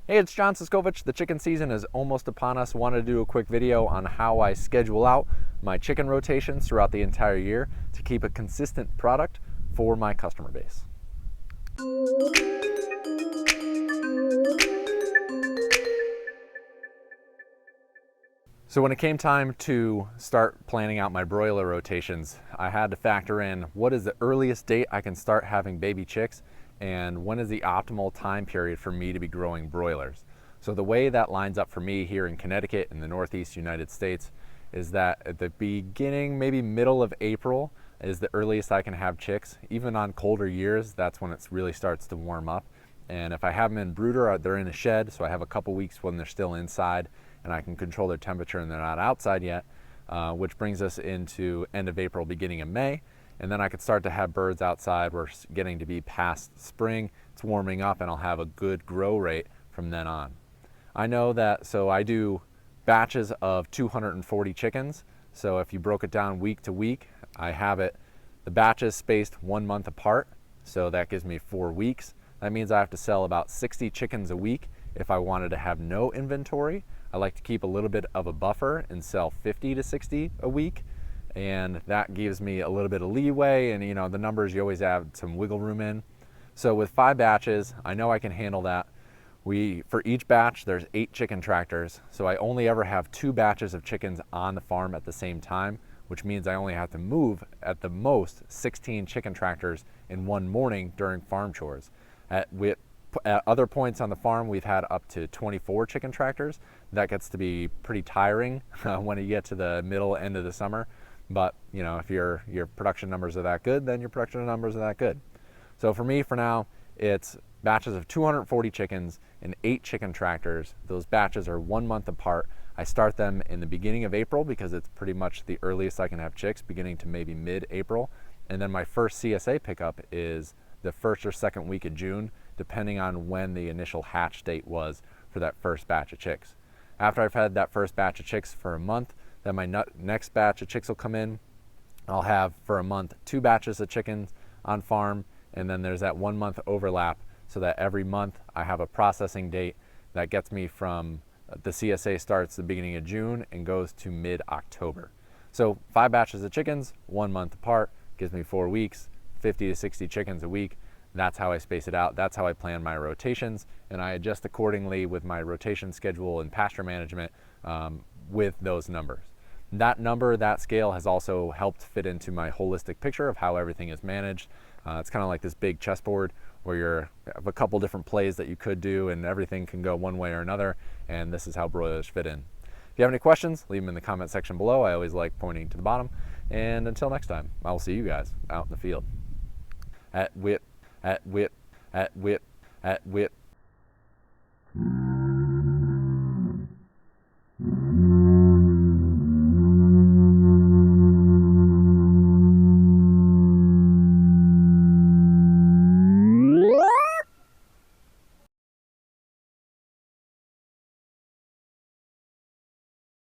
Hey, it's John Siskovich. The chicken season is almost upon us. Wanted to do a quick video on how I schedule out my chicken rotations throughout the entire year to keep a consistent product for my customer base. So when it came time to start planning out my broiler rotations, I had to factor in what is the earliest date I can start having baby chicks and when is the optimal time period for me to be growing broilers. So the way that lines up for me here in Connecticut in the Northeast United States is that at the beginning, maybe middle of April is the earliest I can have chicks. Even on colder years, that's when it really starts to warm up. And if I have them in brooder, they're in a shed, so I have a couple weeks when they're still inside and I can control their temperature and they're not outside yet, which brings us into end of April, beginning of May. And then I could start to have birds outside. We're getting to be past spring, it's warming up, and I'll have a good grow rate from then on. I know that, so I do batches of 240 chickens. So if you broke it down week to week, I have it, the batches spaced 1 month apart. So that gives me 4 weeks. That means I have to sell about 60 chickens a week if I wanted to have no inventory. I like to keep a little bit of a buffer and sell 50 to 60 a week. And that gives me a little bit of leeway, and you know, the numbers you always have some wiggle room in. So with 5 batches, I know I can handle that. For each batch, there's 8 chicken tractors. So I only ever have 2 batches of chickens on the farm at the same time, which means I only have to move at the most 16 chicken tractors in one morning during farm chores. At other points on the farm, we've had up to 24 chicken tractors. That gets to be pretty tiring when you get to the middle end of the summer. But you know, if your production numbers are that good, then your production numbers are that good. So for me, for now, it's batches of 240 chickens and 8 chicken tractors. Those batches are 1 month apart. I start them in the beginning of April because it's pretty much the earliest I can have chicks, beginning to maybe mid-April. And then my first CSA pickup is the first or second week of June, depending on when the initial hatch date was for that first batch of chicks. After I've had that first batch of chicks for a month, then my next batch of chicks will come in. I'll have for a month 2 batches of chickens on farm, and then there's that 1 month overlap so that every month I have a processing date that gets me from the CSA starts the beginning of June and goes to mid-October. So 5 batches of chickens, 1 month apart, gives me 4 weeks, 50 to 60 chickens a week. That's how I space it out. That's how I plan my rotations, and I adjust accordingly with my rotation schedule and pasture management with those numbers. That number, that scale has also helped fit into my holistic picture of how everything is managed. It's kind of like this big chessboard where you have a couple different plays that you could do and everything can go one way or another, and this is how broilers fit in. If you have any questions, leave them in the comment section below. I always like pointing to the bottom. And until next time, I will see you guys out in the field. At whip, at whip, at whip, at whip.